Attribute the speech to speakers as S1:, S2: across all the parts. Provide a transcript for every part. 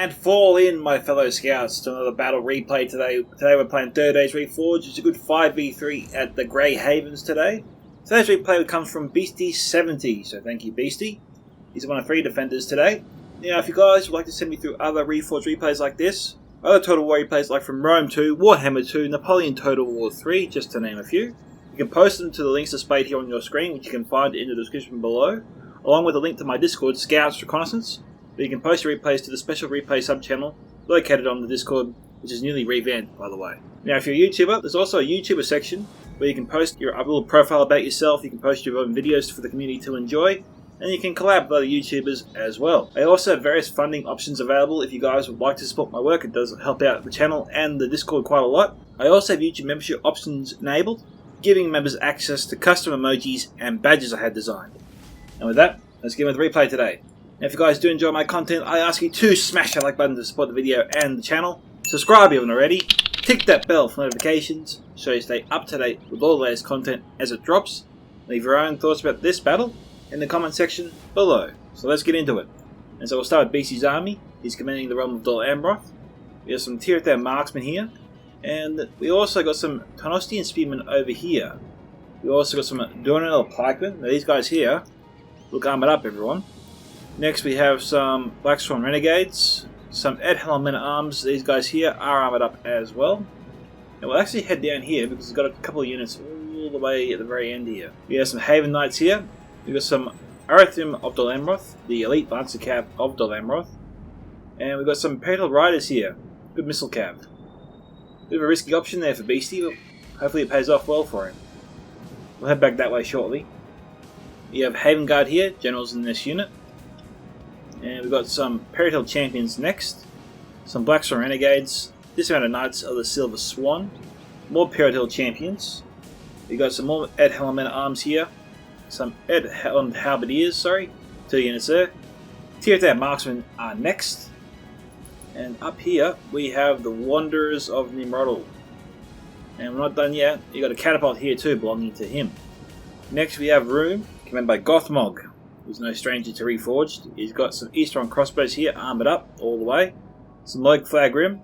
S1: And fall in, my fellow scouts, to another battle replay today. Today we're playing 3rd Days Reforged. It's a good 5v3 at the Grey Havens today. Today's replay comes from Beastie70, so thank you, Beastie. He's one of 3 defenders today. Now, if you guys would like to send me through other Reforged replays like this, other Total War replays like from Rome 2, Warhammer 2, Napoleon Total War 3, just to name a few, you can post them to the links displayed here on your screen, which you can find in the description below, along with a link to my Discord, Scouts Reconnaissance. But you can post your replays to the special replay sub-channel located on the Discord, which is newly revamped, by the way. Now, if you're a YouTuber, there's also a YouTuber section where you can post your little profile about yourself, you can post your own videos for the community to enjoy, and you can collab with other YouTubers as well. I also have various funding options available if you guys would like to support my work. It does help out the channel and the Discord quite a lot. I also have YouTube membership options enabled, giving members access to custom emojis and badges I had designed. And with that, let's get into the replay today. Now, if you guys do enjoy my content, I ask you to smash that like button to support the video and the channel. Subscribe if you haven't already. Tick that bell for notifications so you stay up to date with all the latest content as it drops. Leave your own thoughts about this battle in the comment section below. So let's get into it. And so we'll start with BC's army. He's commanding the realm of Amorth. We have some tier 10 marksmen here. And we also got some Tonostian spearmen over here. We also got some Dornell pikemen. Now these guys here look armored up, everyone. Next we have some Blacksworn Renegades, some Edhelm Men-at-Arms. These guys here are armoured up as well. And we'll actually head down here because we've got a couple of units all the way at the very end here. We have some Haven Knights here. We've got some Arathim of Amorth, the elite Lancer Cav of Amorth. And we've got some Imperial Riders here, good missile cav. Bit of a risky option there for Beastie, but hopefully it pays off well for him. We'll head back that way shortly. You have Haven Guard here, generals in this unit. And we've got some Imperial Champions next, some Blacksworn Renegades, dismounted Knights of the Silver Swan, more Imperial Champions. We've got some more Edhelm Men-at-Arms here, some Edhelm Halberdiers, 2 units there. Tier 10 Marksmen are next. And up here we have the Wanderers of Numenor. And we're not done yet, you've got a catapult here too belonging to him. Next we have Rhun, commanded by Gothmog. He's no stranger to Reforged. He's got some Eastron crossbows here, armoured up all the way. Some Lurc Flag Rim.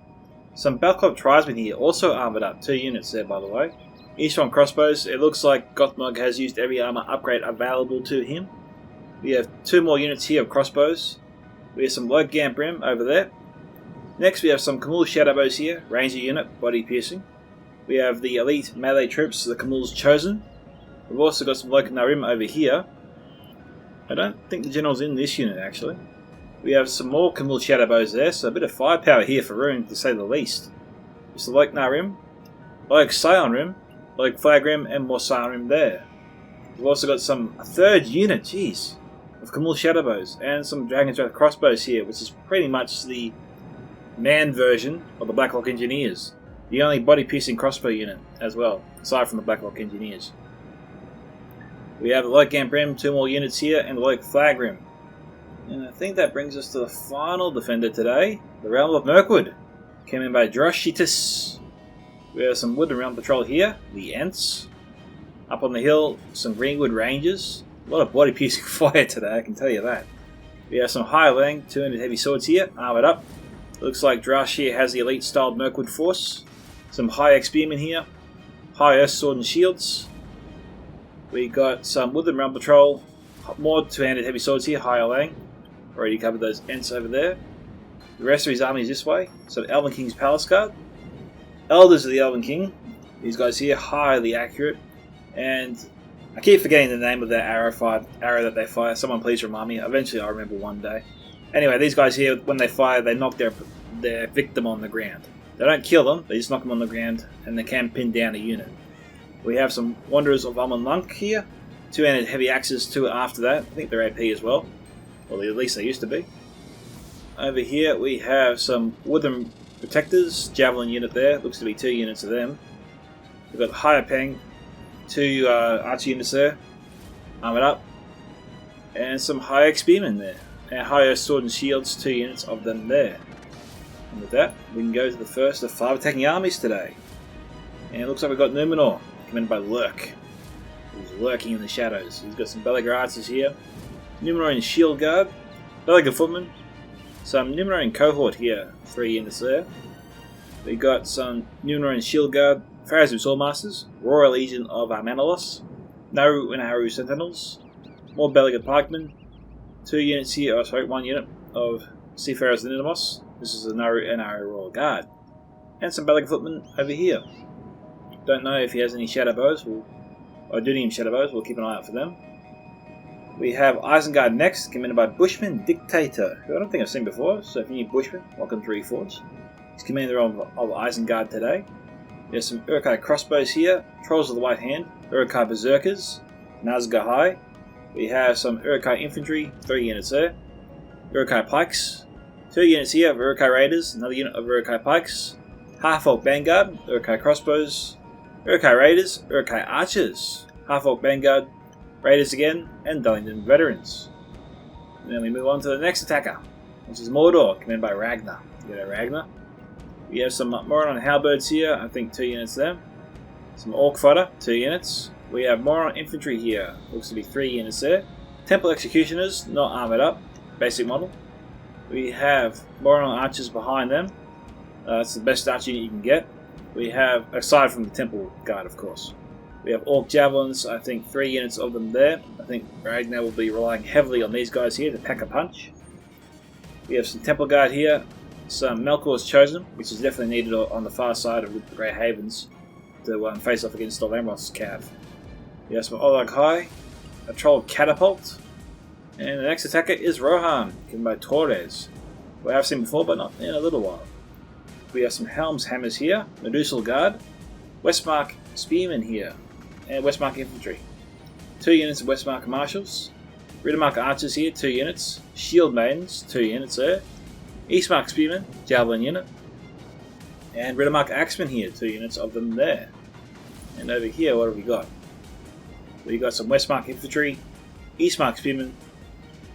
S1: Some Balclub Tribesmen here, also armoured up. 2 units there, by the way. Eastron crossbows. It looks like Gothmog has used every armour upgrade available to him. We have 2 more units here of crossbows. We have some Lurc Gamp Rim over there. Next we have some Camul Shadowbows here, Ranger unit, body piercing. We have the elite melee troops, the Camul's Chosen. We've also got some Lurc Narim over here. I don't think the general's in this unit, actually. We have some more Camul Shadowbows there, so a bit of firepower here for Rhun, to say the least. Just the Lurc Narim, Lurc Scion Rim, Lurc Flag Rim, and more Scion Rim there. We've also got a 3rd unit, jeez, of Camul Shadowbows, and some Dragon's Wrath crossbows here, which is pretty much the man version of the Blacklock Engineers. The only body-piercing crossbow unit as well, aside from the Blacklock Engineers. We have the Lurc Gamp Rim, 2 more units here, and the Lurc Flag Rim. And I think that brings us to the final defender today, the Realm of Mirkwood, commanded by Droushiotis. We have some Wooden Realm Patrol here, the Ents. Up on the hill, some Greenwood Rangers. A lot of body-piercing fire today, I can tell you that. We have some High Lang, 200 heavy swords here, armoured up. Looks like Droush here has the elite-styled Mirkwood force. Some High Spearmen here, High Earth Sword and Shields. We got some Woodland Realm Patrol, more 200 heavy swords here, High Lang. Already covered those Ents over there. The rest of his army is this way. So Elven King's Palace Guard. Elders of the Elven King. These guys here, highly accurate. And I keep forgetting the name of that arrow that they fire. Someone please remind me. Eventually I'll remember one day. Anyway, these guys here, when they fire, they knock their victim on the ground. They don't kill them, they just knock them on the ground, and they can pin down a unit. We have some Wanderers of Amon here. 200 heavy axes to it after that. I think they're AP as well. Well, at least they used to be. Over here we have some Wooden Protectors. Javelin unit there. Looks to be 2 units of them. We've got Higher Peng. 2 archer units there. Armoured up. And some High Spearmen there. And High Sword and Shields. 2 units of them there. And with that, we can go to the first of 5 attacking armies today. And it looks like we've got Numenor, commanded by Lurc. He's lurking in the shadows. He's got some Belegar archers here. Numenorian Shield Guard, Belegar Footmen, Some Numenor cohort here, 3 units there. We got some Numenor Shield Guard, Pharazim Swordmasters, Royal Legion of Armanelos, Naru and Haru Sentinels, more Belegar Pikemen, 2 units here, oh sorry, 1 unit of Seafarers and Ninamos. This is the Naru and Haru Royal Guard. And some Belegar Footmen over here. Don't know if he has any Shadow Bows, or do need Shadow Bows, we'll keep an eye out for them. We have Isengard next, commanded by Bushman, Dictator, who I don't think I've seen before, so if you need Bushman, welcome to Reforged. He's commander of Isengard today. There's some Urkai crossbows here, Trolls of the White Hand, Urkai Berserkers, Nazgûl High. We have some Urkai infantry, 3 units there. Urkai pikes, 2 units here of Urkai raiders, another unit of Urkai pikes. Half-Orc Vanguard, Urkai crossbows, Urkai raiders, Urkai archers, Half-Orc Vanguard, raiders again, and Dullington veterans. And then we move on to the next attacker, which is Mordor, commanded by Ragnar. You know Ragnar. We have some Moron halberds here, I think 2 units there. Some Orc fodder, 2 units. We have Moron infantry here, looks to be 3 units there. Temple executioners, not armoured up, basic model. We have Moron archers behind them. That's the best archer unit you can get. We have, aside from the Temple Guard of course. We have Orc javelins, I think 3 units of them there. I think Ragnar will be relying heavily on these guys here to pack a punch. We have some Temple Guard here. Some Melkor's Chosen, which is definitely needed on the far side of the Grey Havens to face off against Amorth's cav. We have some Olag High, a Troll Catapult, and the next attacker is Rohan, given by Torrez, who I have seen before but not in a little while. We have some Helm's Hammers here, Medusal Guard, Westmark Spearmen here, and Westmark Infantry. 2 units of Westmark Marshals, Riddermark Archers here, 2 units, Shield Maidens, 2 units there, Eastmark Spearmen, Javelin unit, and Riddermark Axemen here, 2 units of them there. And over here, what have we got? We got some Westmark Infantry, Eastmark Spearmen,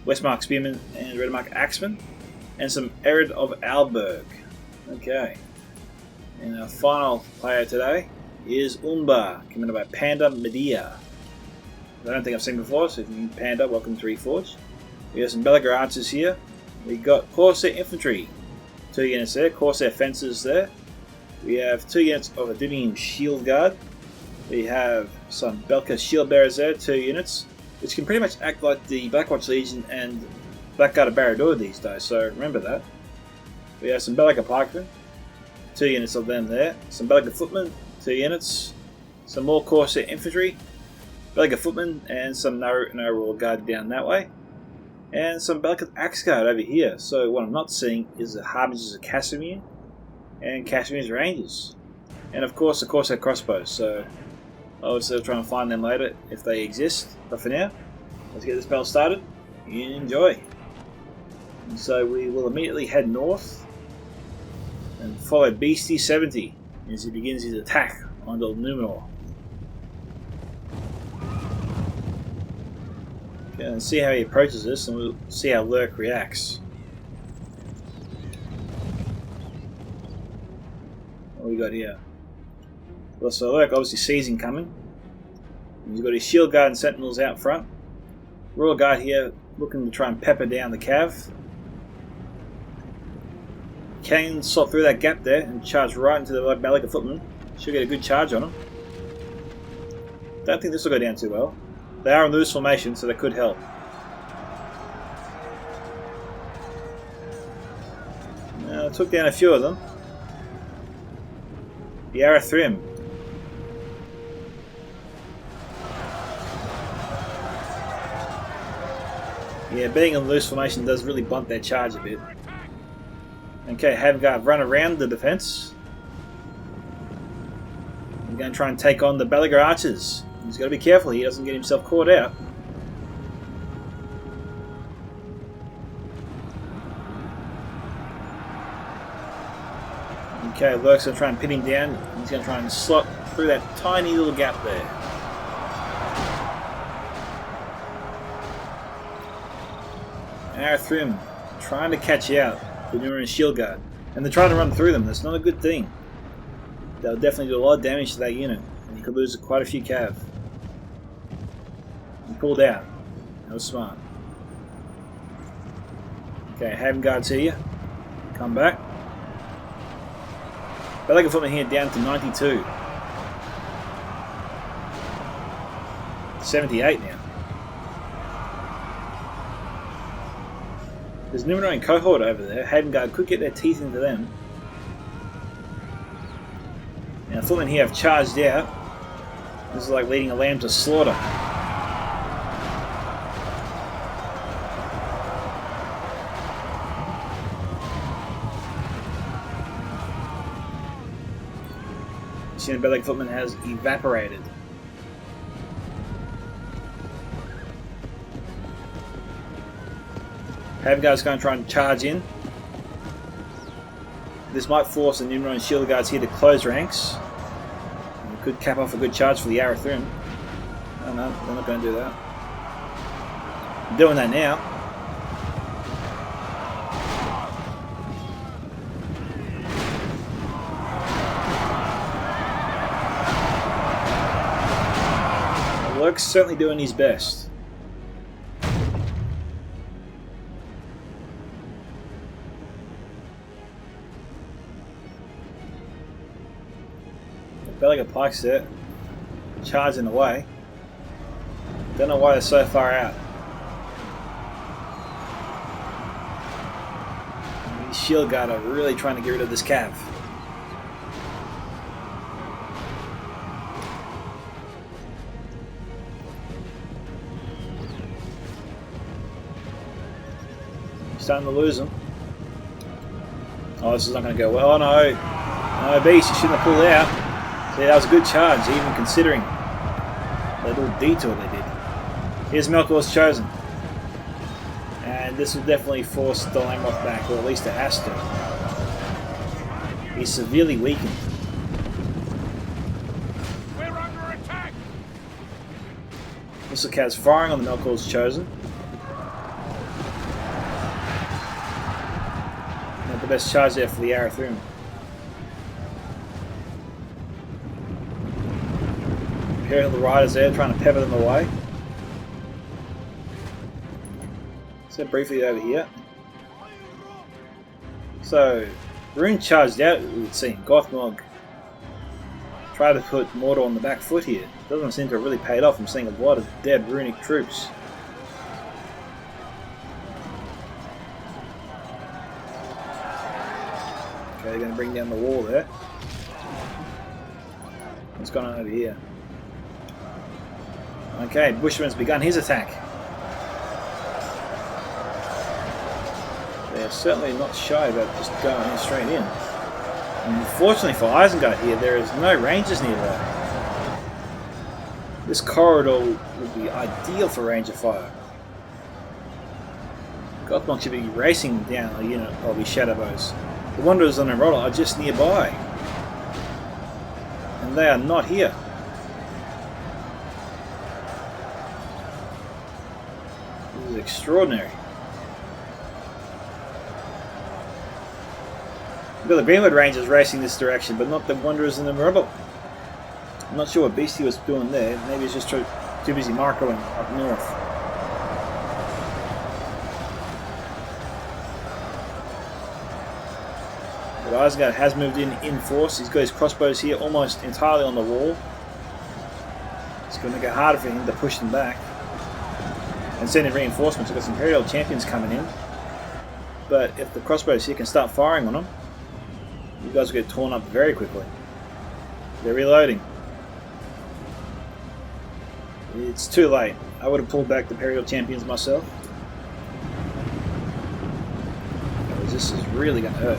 S1: Westmark Spearmen, and Riddermark Axemen, and some Ered of Alberg. Okay. And our final player today is Umabr, commanded by Pandamidar. I don't think I've seen before, so if you need Panda, welcome to Reforged. We have some Belegar archers here. We got Corsair infantry, 2 units there, Corsair fencers there. We have 2 units of Adumian shield guard. We have some Belka shield bearers there, 2 units, which can pretty much act like the Blackwatch Legion and Blackguard of Barad-dûr these days, so remember that. We have some Belegar pikemen, 2 units of them there. Some Belegar footmen, 2 units. Some more Corsair infantry, Belegar footmen, and some Naru Royal Guard down that way. And some Belegar Axe Guard over here. So what I'm not seeing is the Harbingers of Casimir and Casimir's Rangers. And of course the Corsair crossbows, so I'll still try and find them later if they exist. But for now, let's get this battle started and enjoy. And so we will immediately head north and follow Beastie 70 as he begins his attack on the Numenor. Okay, and see how he approaches this, and we'll see how Lurc reacts. What we got here? Well, so Lurc obviously sees him coming. He's got his shield guard and sentinels out front. Royal Guard here looking to try and pepper down the cav. Can slot through that gap there and charge right into the Belegar footman. Should get a good charge on him. Don't think this will go down too well. They are in loose formation, so that could help. Now, I took down a few of them. The Arathrim. Yeah, being in loose formation does really blunt their charge a bit. Okay, Havgard run around the defense. I'm going to try and take on the Belegar archers. He's got to be careful he doesn't get himself caught out. Okay, Lurc's going to try and pin him down. He's going to try and slot through that tiny little gap there. Arathrim trying to catch out the Numenor shield guard. And they're trying to run through them. That's not a good thing. They'll definitely do a lot of damage to that unit. And you could lose quite a few cav. He pulled out. That was smart. Okay, Isengard's here. Come back. Belaga footman here down to 92. 78 now. There's Numenor and cohort over there. Isengard could get their teeth into them. Now, footmen here have charged out. This is like leading a lamb to slaughter. The Belaga footman has evaporated. Isengard's going to try and charge in. This might force the Numenor and Shield Guards here to close ranks. It could cap off a good charge for the Rhun. Oh no, they're not going to do that. I'm doing that now. Lurc's certainly doing his best. Belaga pikes there, charging away. Don't know why they're so far out. These shield guard are really trying to get rid of this cav. Starting to lose them. Oh, this is not going to go well. Oh no! No, Beast, you shouldn't have pulled out. See, that was a good charge, even considering that little detour they did. Here's Mirkwood's chosen. And this will definitely force the Amorth back, or at least it has to. He's severely weakened.
S2: We're under attack!
S1: Missile Cat's firing on the Mirkwood's chosen. Not the best charge there for the Rhun. Here are the riders there trying to pepper them away. So briefly over here. So Rhun charged out, it would seem. Gothmog tried to put Mordor on the back foot here. Doesn't seem to have really paid off. I'm seeing a lot of dead runic troops. Okay, they're going to bring down the wall there. What's going on over here? Okay, Bushman's begun his attack. They're certainly not shy about just going straight in. And unfortunately for Isengard here, there is no rangers nearby. This corridor would be ideal for ranger fire. Gothmog should be racing down a unit of his shadow bows. The Wanderers on Mordor are just nearby. And they are not here. This is extraordinary. We've got the Greenwood Rangers racing this direction, but not the Wanderers in the Mordor. I'm not sure what Beastie was doing there. Maybe he's just too busy marking up north. But Isengard has moved in force. He's got his crossbows here almost entirely on the wall. It's going to make it harder for him to push them back. And send in reinforcements. We've got some Imperial champions coming in. But if the crossbows here can start firing on them, you guys will get torn up very quickly. They're reloading. It's too late. I would have pulled back the Imperial champions myself. Because this is really going to hurt.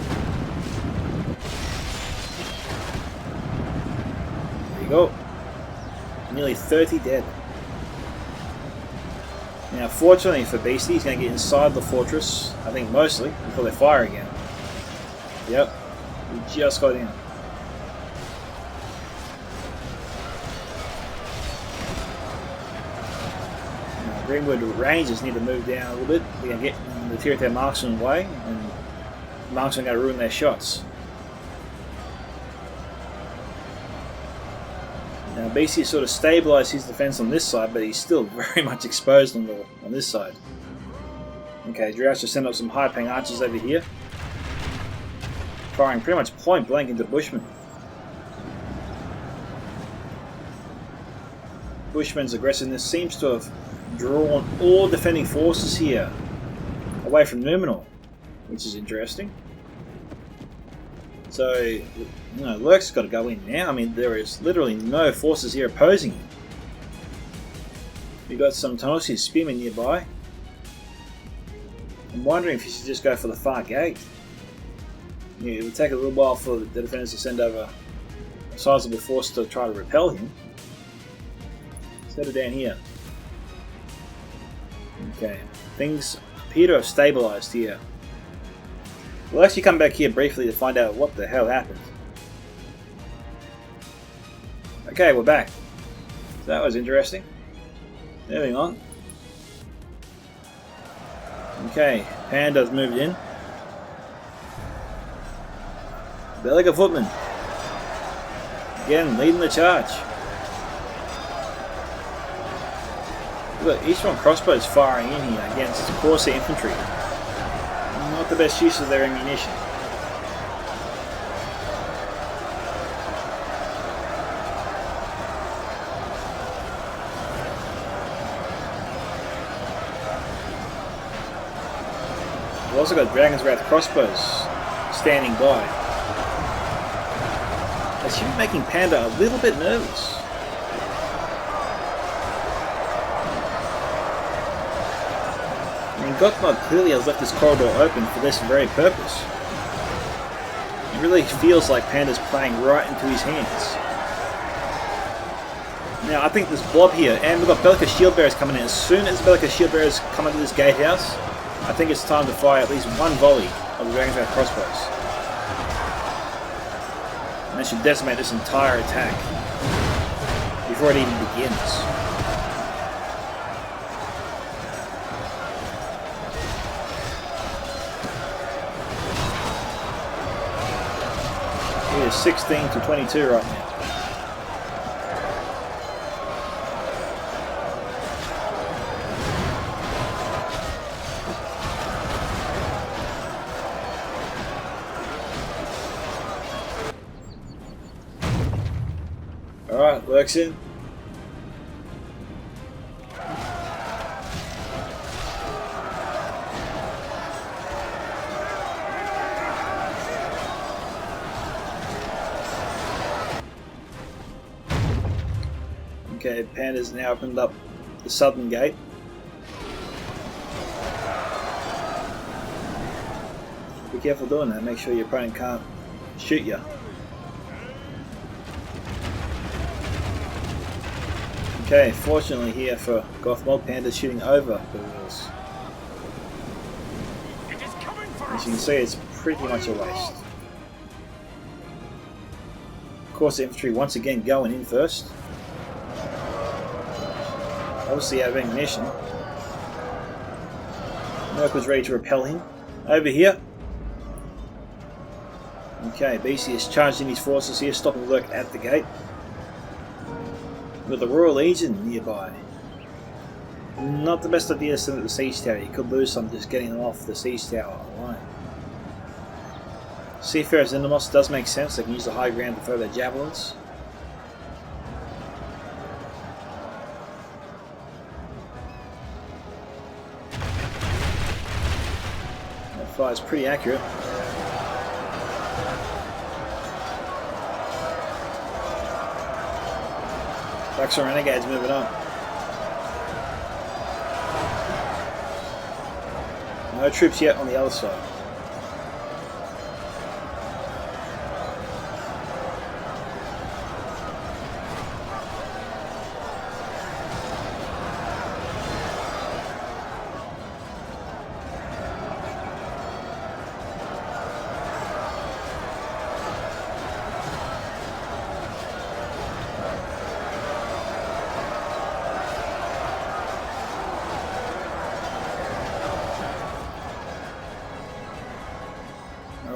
S1: There you go. Nearly 30 dead. Now, fortunately for Beastie, he's going to get inside the fortress, I think mostly, before they fire again. Yep, he just got in. Now, Greenwood Rangers need to move down a little bit. They're going to get the Tirithir marksman away, and the marksman are going to ruin their shots. Now, Beastie sort of stabilised his defence on this side, but he's still very much exposed on this side. Okay, Droush just sent up some high-paying archers over here, firing pretty much point blank into Bushman. Bushman's aggressiveness seems to have drawn all defending forces here away from Numenor, which is interesting. So, you know, Lurc's got to go in now. I mean, there is literally no forces here opposing him. You've got some Tanosian spearmen nearby. I'm wondering if you should just go for the far gate. Yeah, it would take a little while for the defenders to send over a sizable force to try to repel him. Let's head down here. Okay, things appear to have stabilised here. We'll actually come back here briefly to find out what the hell happened. Okay, we're back. So that was interesting. Moving on. Okay, Panda's moved in. Belaga Footman. Again, leading the charge. We've got Eastern crossbows firing in here against Corsair infantry. Not the best use of their ammunition. We've also got Dragon's Wrath crossbows standing by. They should be making Panda a little bit nervous. I mean, Gothmog clearly has left this corridor open for this very purpose. It really feels like Panda's playing right into his hands. Now, I think this blob here, and we've got Belka shield bearers coming in. As soon as Belka shield bearers come into this gatehouse, I think it's time to fire at least one volley of the Dragon's Wrath crossbows. And that should decimate this entire attack before it even begins. It is 16 to 22 right now. Alright, Lurc's in. Okay, Panda's now opened up the southern gate. Be careful doing that, make sure your opponent can't shoot you. Okay, fortunately here for Gothmog, Panda's shooting over the walls. As you can see, it's pretty much a waste. Of course, the infantry once again going in first. Obviously out of ammunition. Mirkwood's ready to repel him. Over here. Okay, BC is charging his forces here, stopping Lurc at the gate. With the Royal Legion nearby. Not the best idea to send at the siege tower. You could lose some just getting them off the siege tower alone. Seafarers Indomos does make sense. They can use the high ground to throw their javelins. That fire is pretty accurate. Bucks and Renegades moving up. No troops yet on the other side.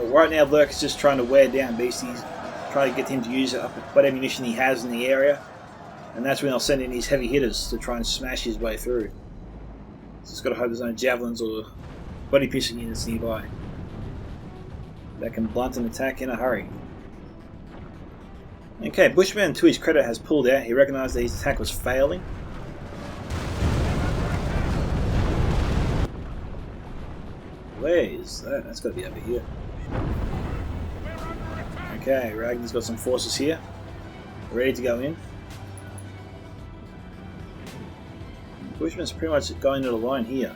S1: Right now, Lurc is just trying to wear down Beasties, trying to get him to use up what ammunition he has in the area, and that's when I'll send in these heavy hitters to try and smash his way through. Just got to hope there's no javelins or body piercing units nearby that can blunt an attack in a hurry. Okay, Bushman, to his credit, has pulled out. He recognised that his attack was failing. Where is that? That's got to be over here. Okay, Ragnar's got some forces here, ready to go in. Bushman's pretty much going to the line here.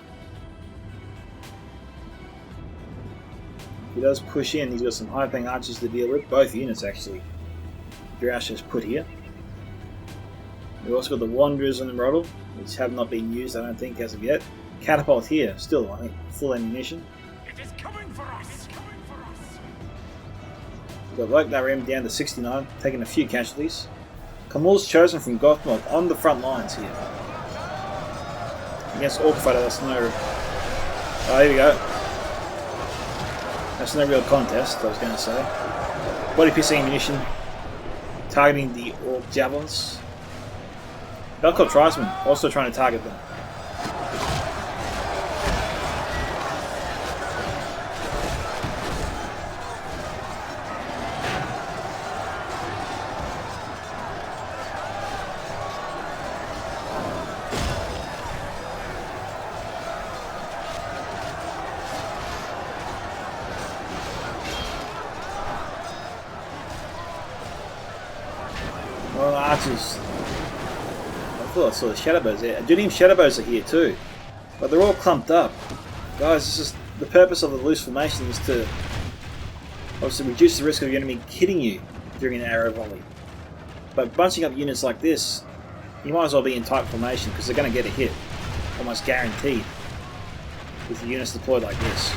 S1: He does push in. He's got some high-paying archers to deal with. Both units, actually. Droush has put here. We've also got the Wanderers on the model, which have not been used, I don't think, as of yet. Catapult here, still, I think, full ammunition.
S2: It is coming for us. It's coming for us.
S1: We've got Ragnar down to 69, taking a few casualties. Camul's chosen from Gothmog on the front lines here. Against Orc Fighter, that's no... Oh, here we go. That's no real contest, I was going to say. Body piercing ammunition, targeting the Orc Javelins. Belcourt Tribesmen also trying to target them. Well, archers. I thought I saw the shadowbows there. Duneim shadowbows are here too, but they're all clumped up. Guys, this is the purpose of the loose formation is to obviously reduce the risk of your enemy hitting you during an arrow volley. But bunching up units like this, you might as well be in tight formation because they're going to get a hit, almost guaranteed, with the units deployed like this.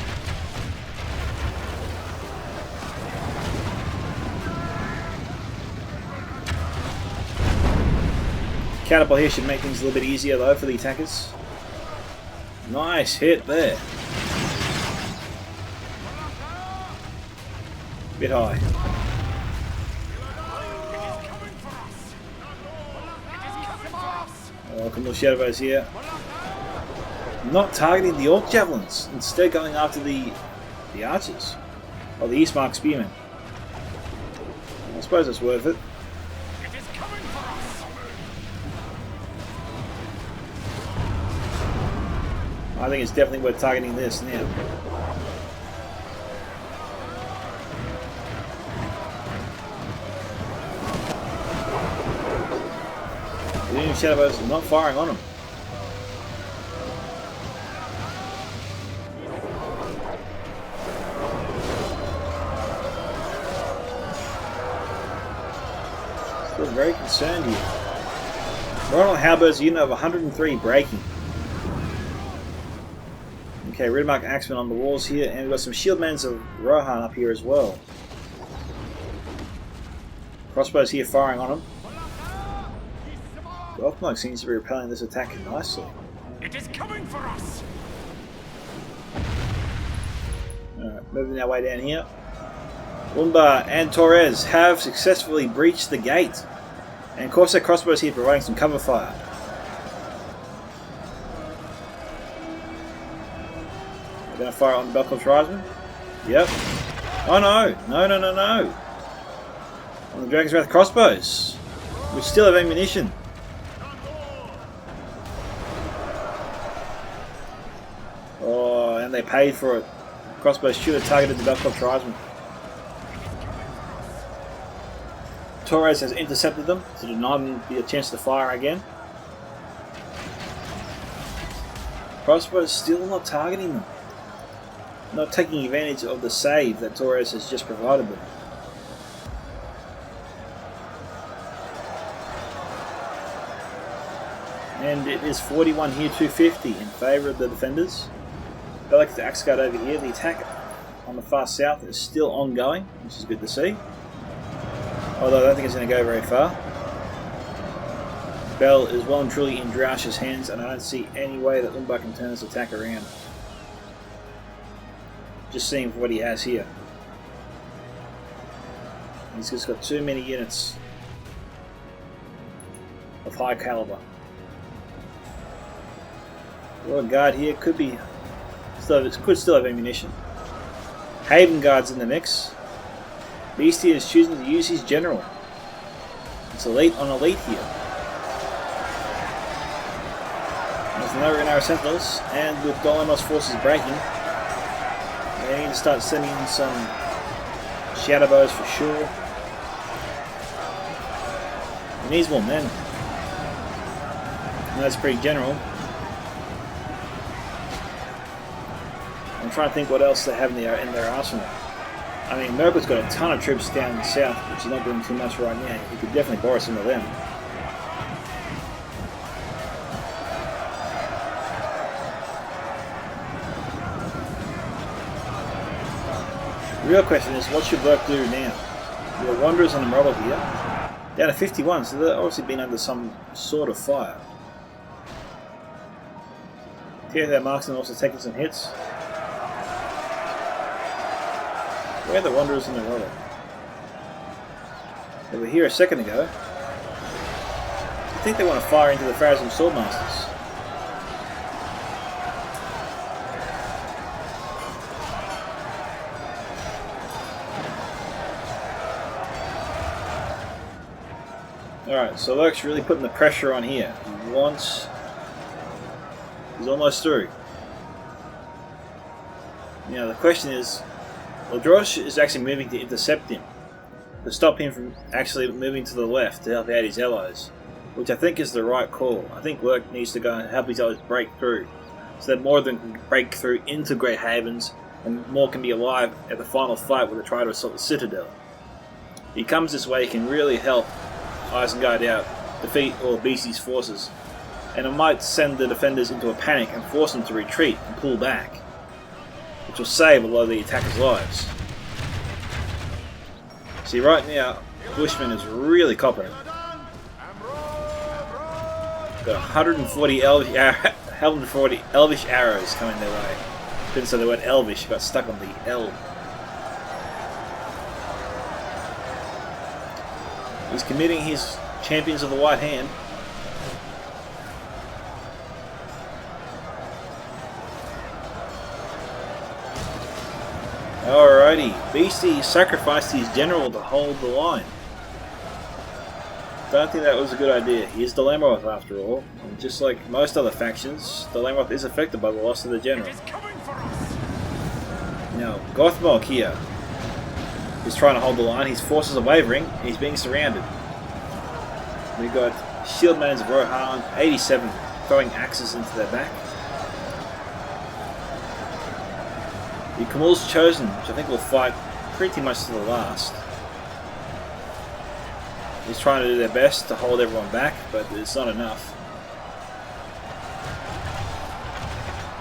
S1: Catapult here should make things a little bit easier though for the attackers. Nice hit there. Bit high. Welcome to Shadowbows here. Not targeting the Orc Javelins, instead going after the archers. Or the Eastmark Spearmen. I suppose it's worth it. I think it's definitely worth targeting this now. The Union Shadowbows are not firing on them. Still very concerned here. Rohan Halberds, a unit of 103 breaking. Okay, Ridmark Axemen on the walls here, and we've got some shieldmans of Rohan up here as well. Crossbows here firing on them. Gothmog seems to be repelling this attack nicely.
S2: It is coming for us.
S1: Alright, moving our way down here. Umabr and Torrez have successfully breached the gate. And of course their crossbows here providing some cover fire. Going to fire on the Belcourt Tribesmen? Yep. Oh no! No! On the Dragon's Wrath crossbows, which still have ammunition. Oh, and they paid for it. Crossbows should have targeted the Belcourt Tribesmen. Torrez has intercepted them to deny them the chance to fire again. Crossbows still not targeting them. Not taking advantage of the save that Torrez has just provided them. And it is 41 here, 250 in favour of the defenders. Bellic to Isengard over here. The attack on the far south is still ongoing, which is good to see. Although I don't think it's going to go very far. Bell is well and truly in Droush's hands, and I don't see any way that Umabr can turn this attack around. Just seeing what he has here. He's just got too many units of high caliber. Royal Guard here could be Could still have ammunition. Haven Guard's in the mix. Beastie is choosing to use his general. It's elite on elite here. There's another Ragnar Sentinels, and with Golem's forces breaking, they need to start sending in some shadow bows for sure. He needs more men. And that's pretty general. I'm trying to think what else they have in their arsenal. I mean, Mirkwood's got a ton of troops down the south, which is not doing too much right now. He could definitely borrow some of them. The real question is, what should Lurc do now? There are Wanderers on the Umabr here. Down to 51, so they've obviously been under some sort of fire. Here, their marksmen also taking some hits. Where are the Wanderers in the Umabr? They were here a second ago. I think they want to fire into the Pharazim Swordmasters. Alright, so Lurc's really putting the pressure on here. He's almost through. Now the question is, well, Droushiotis is actually moving to intercept him, to stop him from actually moving to the left to help out his allies, which I think is the right call. I think Lurc needs to go and help his allies break through, so that more of them can break through into Great Havens, and more can be alive at the final fight where they try to assault the Citadel. If he comes this way, he can really help Isengard out, defeat all Beastie's forces, and it might send the defenders into a panic and force them to retreat and pull back, which will save a lot of the attackers' lives. See, right now, Bushman is really copping it. Got 140 Elvish arrows coming their way. Didn't say the word Elvish, got stuck on the L. He's committing his Champions of the White Hand. Alrighty, Beastie sacrificed his general to hold the line. Don't think that was a good idea. He is the Amorth after all, and just like most other factions, the Amorth is affected by the loss of the general. Now, Gothmog here is trying to hold the line. His forces are wavering, and he's being surrounded. We've got Shieldmans of Rohan, 87, throwing axes into their back. The Camul's Chosen, which I think will fight pretty much to the last. He's trying to do their best to hold everyone back, but it's not enough.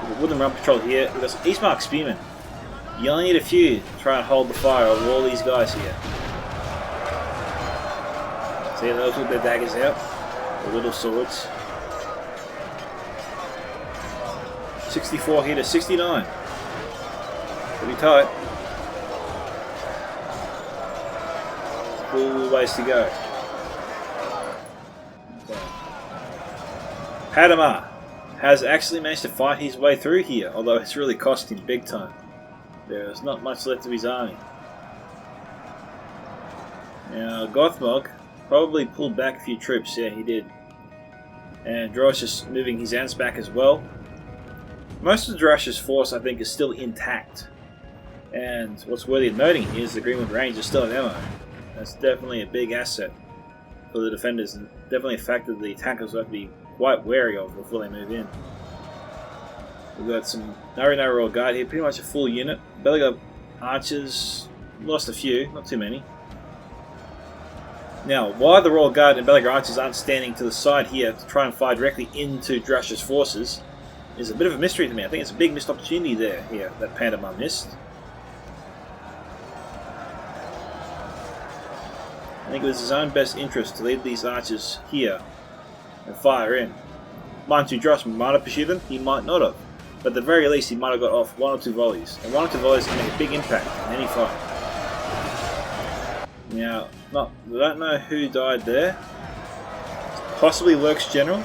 S1: With a Wooden Run Patrol here, we've got Eastmark Spearmen. You only need a few to try and hold the fire of all these guys here. See those with their daggers out, the little swords. 64 here to 69. Pretty tight. Full ways to go. Pandamidar has actually managed to fight his way through here, although it's really cost him big time. There's not much left of his army. Now, Gothmog probably pulled back a few troops. Yeah, he did. And Droushiotis moving his ants back as well. Most of Droushiotis' force, I think, is still intact. And what's worthy of noting is the Greenwood Range is still in ammo. That's definitely a big asset for the defenders, and definitely a factor the attackers will have to be quite wary of before they move in. We've got some Numenor Royal Guard here, pretty much a full unit. Belly archers, lost a few, not too many. Now, why the Royal Guard and Belly archers aren't standing to the side here to try and fire directly into Droushiotis' forces is a bit of a mystery to me. I think it's a big missed opportunity there here that Pandamidar missed. I think it was his own best interest to leave these archers here and fire in. Mind you, Droushiotis might have pursued them, he might not have. But at the very least, he might have got off 1 or 2 volleys. And 1 or 2 volleys can make a big impact in any fight. Now, we don't know who died there. Possibly Lurc's general.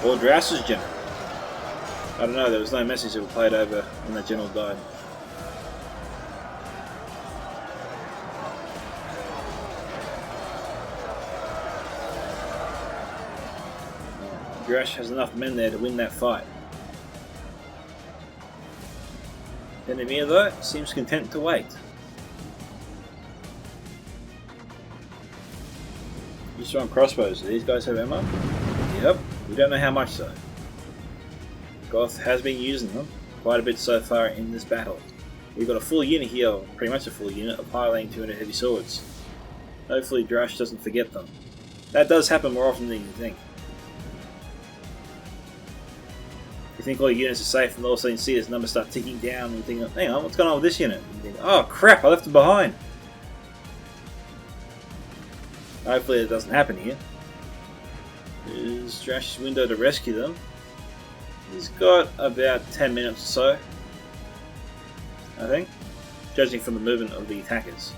S1: Or Droushiotis' general. I don't know, there was no message that was played over when the general died. Droush has enough men there to win that fight. Pandamidar, though, seems content to wait. You saw on crossbows, do these guys have ammo? Yep, we don't know how much though. Goth has been using them quite a bit so far in this battle. We've got a full unit here, or pretty much a full unit, of highlighting 200 heavy swords. Hopefully Droush doesn't forget them. That does happen more often than you think. You think all your units are safe, and all of a sudden you see this number start ticking down, and you think, hang on, what's going on with this unit? And you think, oh crap, I left it behind. Hopefully it doesn't happen here. Is Droush's window to rescue them. He's got about 10 minutes or so, I think, judging from the movement of the attackers.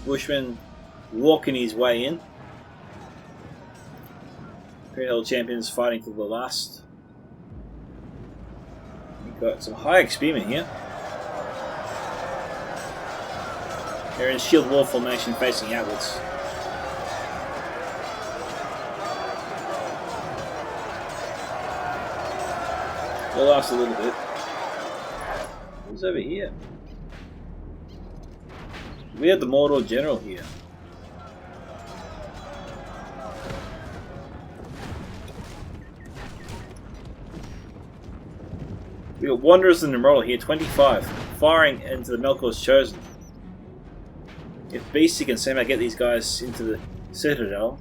S1: Bushman walking his way in. Untitled Champions fighting to the last. We've got some high spearmen here. They're in shield wall formation facing outwards. They'll last a little bit. Who's over here? We have the Mordor general here. We got Wanderers and Numenor here, 25, firing into the Melkor's Chosen. If Beastie can somehow get these guys into the Citadel,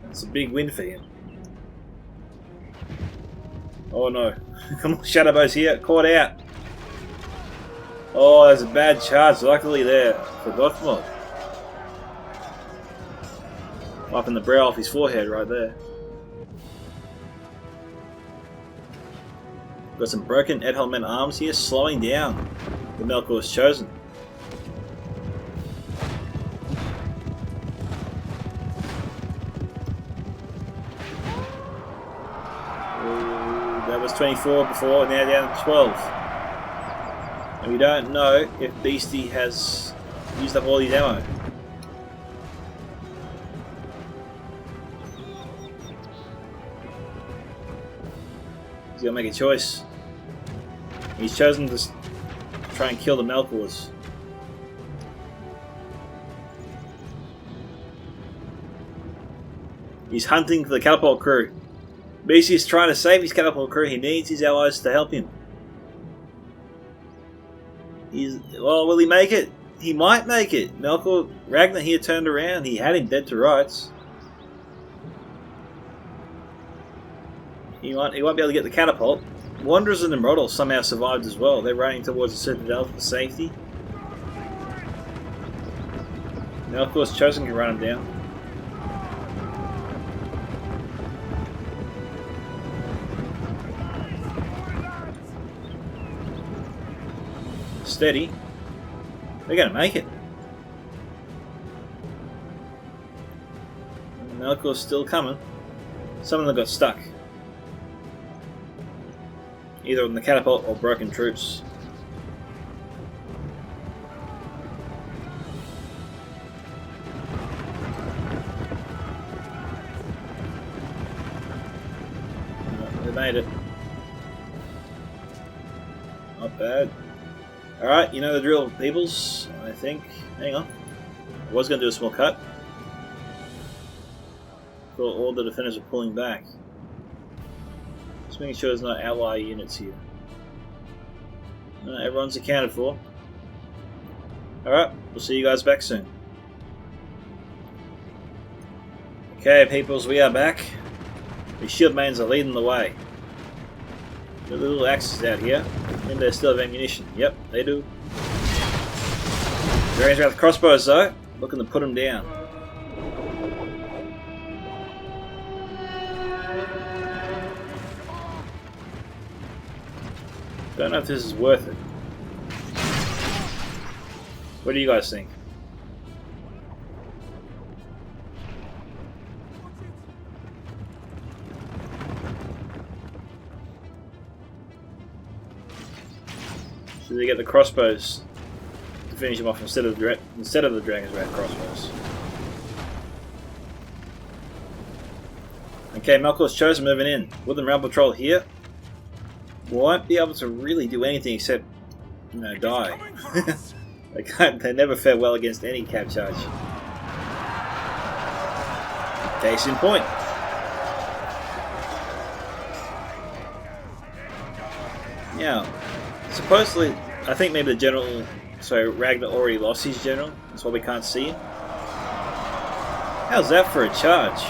S1: that's a big win for him. Oh no. Come on, Shadowbow's here, caught out. Oh, there's a bad charge, luckily there for Gothmog. Wiping the brow off his forehead right there. Got some broken Edhelm arms here, slowing down the Melkor's Chosen. That was 24 before, now down to 12. And we don't know if Beastie has used up all his ammo. He's got to make a choice. He's chosen to try and kill the Melkors. He's hunting for the catapult crew. Beastie is trying to save his catapult crew. He needs his allies to help him. Well, will he make it? He might make it. Ragnar here turned around. He had him dead to rights. He won't be able to get the catapult. Wanderers and Numenor somehow survived as well. They're running towards the Citadel for safety. Now, of course, Chosen can run him down. Steady. They're going to make it. Melkor's still coming. Some of them got stuck. Either on the catapult or broken troops. They made it. Not bad. Alright, you know the drill, peoples, I think. Hang on. I was going to do a small cut. Thought all the defenders were pulling back. Just making sure there's no ally units here. No, everyone's accounted for. Alright, we'll see you guys back soon. Okay, peoples, we are back. The shield mains are leading the way. The little axes out here. And they still have ammunition. Yep, they do. Dragons around the crossbows though. Looking to put them down. Don't know if this is worth it. What do you guys think? So they get the crossbows to finish him off instead of the dragons with crossbows. Okay, Melkor's chosen moving in. Woodland Realm Patrol here. Won't be able to really do anything except, you know, die. They never fare well against any cap charge. Case in point. Now, supposedly, I think maybe the general, so Ragnar already lost his general, that's why we can't see him. How's that for a charge?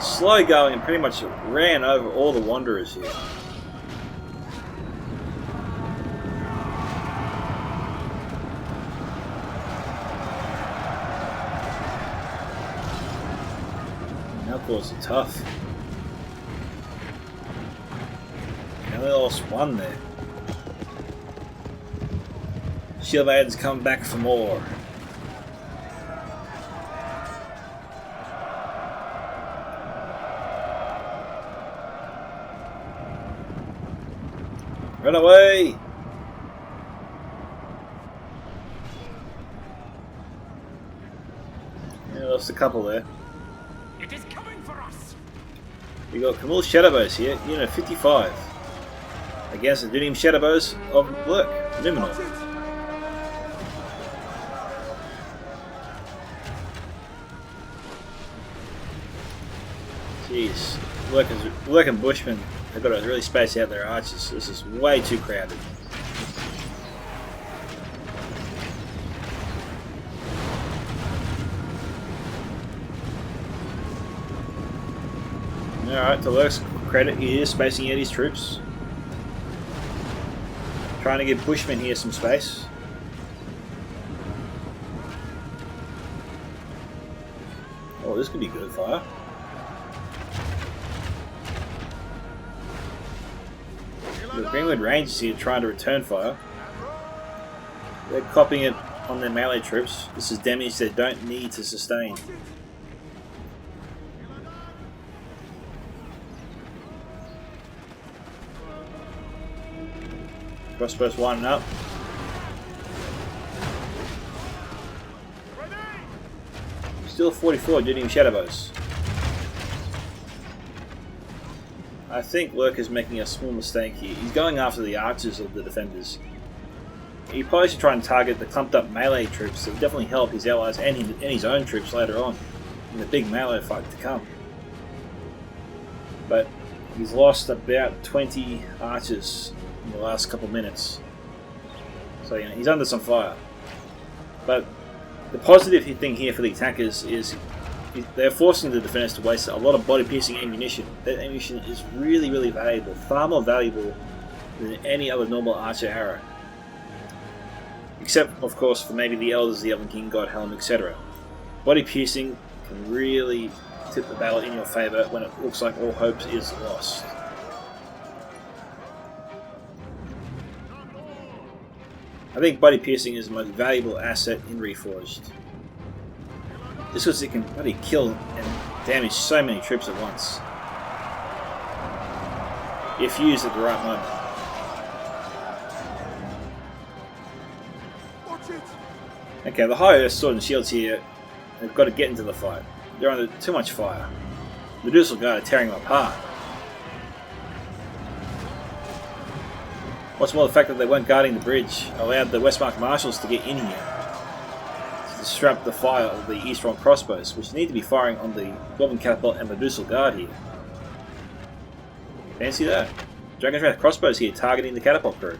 S1: Slow going and pretty much ran over all the Wanderers here. Melkor's tough. They only lost one there. Shield Maiden's come back for more. Run away! Yeah, lost a couple there.
S2: It is coming for us.
S1: We got Camille Shadowbows here, unit 55. Against the Dunim Shadowbows of Lurc, Numenor. Jeez, Lurc and Bushman have got to really space out their archers. This is way too crowded. Alright, to Lurc's credit, he is spacing out his troops. Trying to give Bushman here some space. Oh, this could be good fire. The Greenwood Rangers here trying to return fire. They're copying it on their melee troops. This is damage they don't need to sustain. Crossbows winding up. Still 44 Dunim Shadowbows. I think Lurc is making a small mistake here. He's going after the archers of the defenders. He probably should try and target the clumped up melee troops that will definitely help his allies and his own troops later on in the big melee fight to come. But he's lost about 20 archers in the last couple minutes. So you know, he's under some fire. But the positive thing here for the attackers is they're forcing the defenders to waste a lot of body-piercing ammunition. That ammunition is really, really valuable. Far more valuable than any other normal archer arrow. Except, of course, for maybe the Elders, the Elven King, God Helm, etc. Body-piercing can really tip the battle in your favour when it looks like all hope is lost. I think body piercing is the most valuable asset in Reforged. Just because it can bloody kill and damage so many troops at once. If used at the right moment. Okay, the High Earth Sword and Shields here have got to get into the fight. They're under too much fire. The Droushiotis are tearing them apart. What's more, the fact that they weren't guarding the bridge allowed the Westmark Marshals to get in here to disrupt the fire of the Eastron crossbows, which need to be firing on the Goblin Catapult and the Droushiotis here. Fancy that. Dragon's Wrath crossbows here targeting the catapult crew.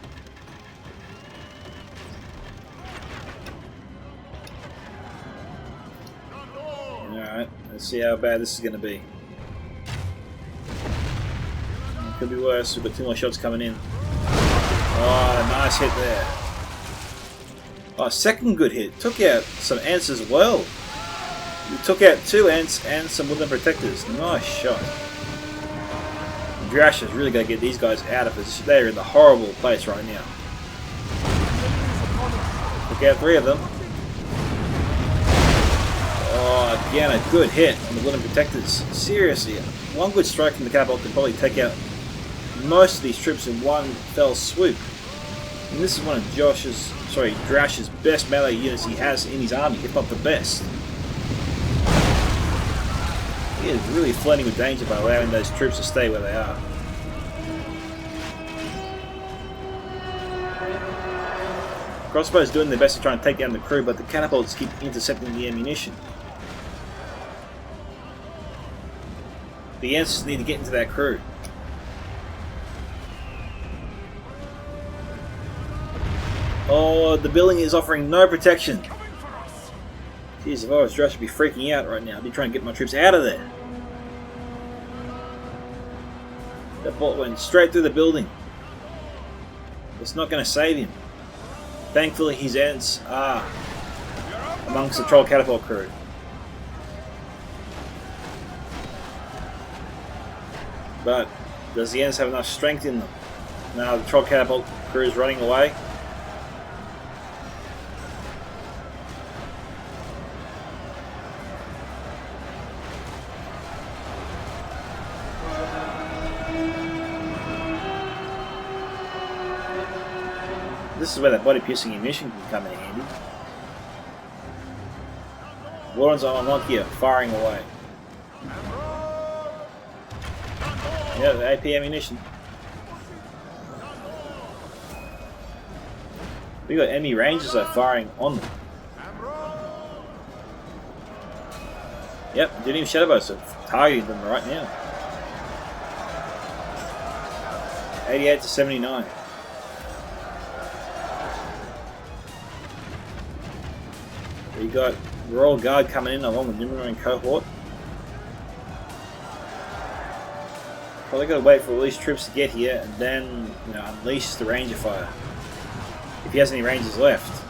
S1: Alright, let's see how bad this is going to be. It could be worse, we've got 2 more shots coming in. Oh, nice hit there. Oh, second good hit. Took out some Ents as well. We took out 2 Ents and some Woodland Protectors. Nice shot. Droush has really got to get these guys out of position. They're in the horrible place right now. Took out 3 of them. Oh, again a good hit on the Woodland Protectors. Seriously, one good strike from the catapult can probably take out most of these troops in one fell swoop. And this is one of Droush's best melee units he has in his army, if not the best. He is really flirting with danger by allowing those troops to stay where they are. Crossbows doing their best to try and take down the crew, but the catapults keep intercepting the ammunition. The Ents need to get into that crew. Oh, the building is offering no protection. Jeez, if I was Droush, I'd be freaking out right now. I'd be trying to get my troops out of there. That bolt went straight through the building. It's not going to save him. Thankfully, his Ents are amongst the troll catapult crew. But does the Ents have enough strength in them? Now the troll catapult crew is running away. This is where that body-piercing ammunition can come in handy. Warren's on Nokia firing away. Yeah, the AP ammunition. We got enemy rangers are firing on them. Yep, Didium Shadowbows are targeting them right now. 88 to 79. We got Royal Guard coming in along with Numenor and cohort. Probably got to wait for all these troops to get here and then, unleash the Ranger fire. If he has any Rangers left.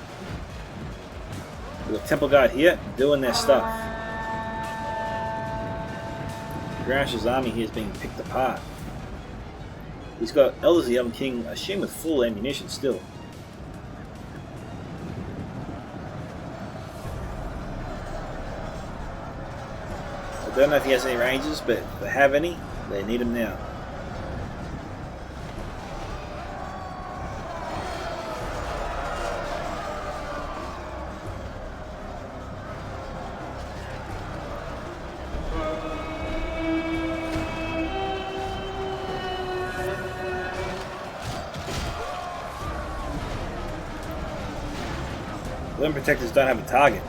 S1: We've got Temple Guard here doing their stuff. Droush's army here is being picked apart. He's got Elders of the Young King, I assume with full ammunition still. I don't know if he has any Rangers, but if they have any, they need them now. The Limb Protectors don't have a target.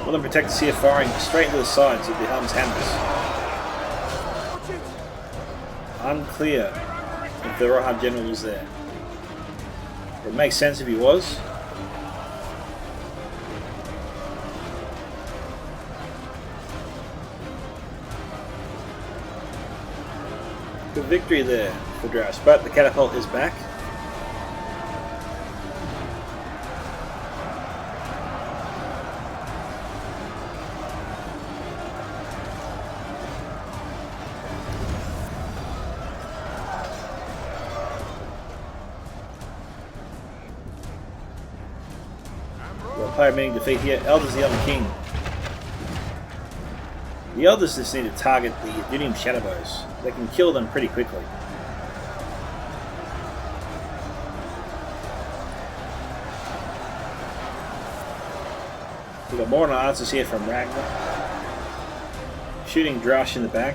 S1: Limb Protectors here firing straight into the sides of the Hum's hammers. Unclear if the Rohan general was there. It makes sense if he was. Good victory there for Droush, but the catapult is back. Player meaning defeat here. Elders of the Young King. The Elders just need to target the Didium Shadowbows. They can kill them pretty quickly. We've got more on answers here from Ragnar. Shooting Droush in the back.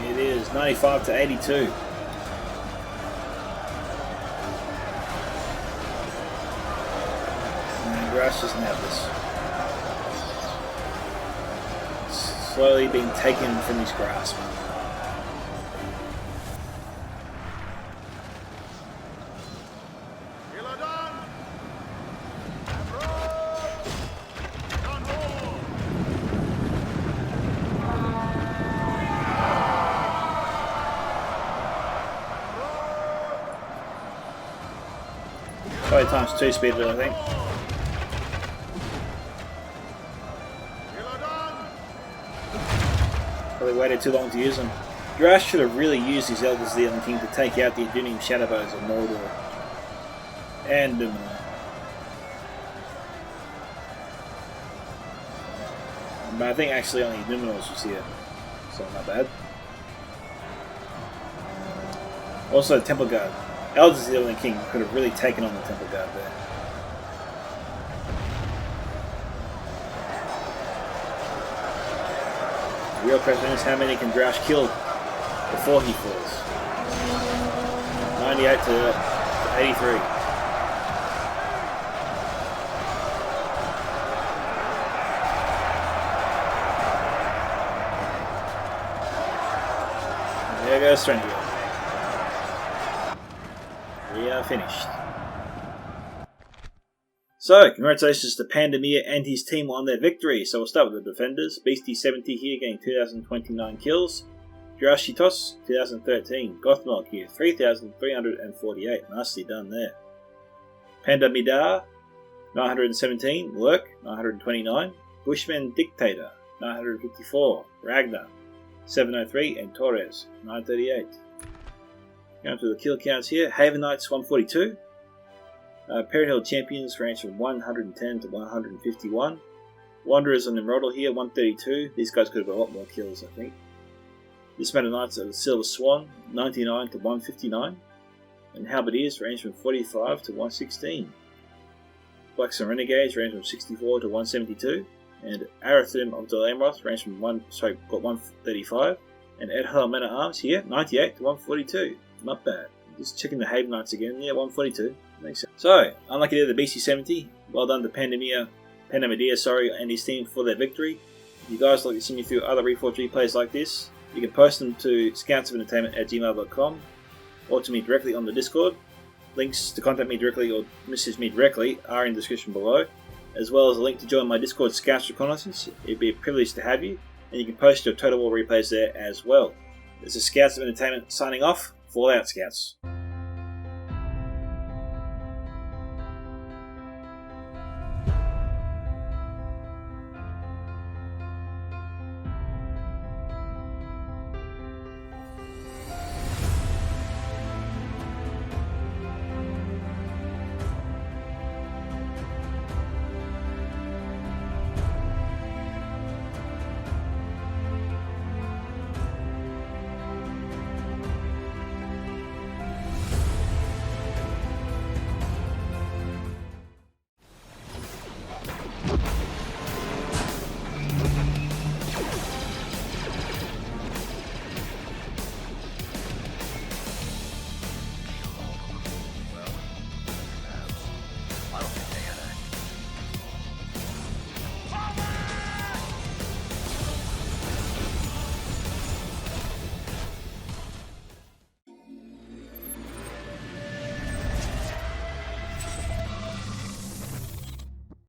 S1: It is 95 to 82. And Droush doesn't have this. Slowly being taken from his grasp. Probably times 2 speed it, I think. Probably waited too long to use them. Droush should have really used his Elders of the Elven King to take out the Adunium Shadowbows of Mordor. And Numenor. But I think actually only Numenor's was here, so not bad. Also, Temple Guard. Elders of the Elven King could have really taken on the Temple Guard there. The real question is how many can Droush kill before he falls. 98 to 83. There goes Stranger. We are finished. So, congratulations to Pandamidar and his team on their victory. So we'll start with the defenders. Beastie 70 here, getting 2,029 kills. Droushiotis 2013. Gothmog here, 3,348. Nicely done there. Pandamidar 917. Lurc 929. Bushman Dictator 954. Ragnar 703, and Torrez 938. Going to the kill counts here. Haven Knights 142. Peril Champions range from 110 to 151. Wanderers on Mordor here 132. These guys could have got a lot more kills, I think. Dismounted Knights of the Silver Swan 99 to 159. And Halberdiers range from 45 to 116. Blacks and Renegades range from 64 to 172. And Arathim of the Amorth range from 135. And Edhal Men at Arms here 98 to 142. Not bad. Just checking the Haven Knights again. Yeah, 142. Makes sense. So, unlucky there, the BC 70. Well done to Pandamidar, and his team for their victory. If you guys like to see me through other Reforged replays like this, you can post them to scoutsoфentertainment@gmail.com or to me directly on the Discord. Links to contact me directly or message me directly are in the description below, as well as a link to join my Discord Scouts Reconnaissance. It'd be a privilege to have you, and you can post your Total War replays there as well. This is Scouts of Entertainment signing off. Fallout Scouts.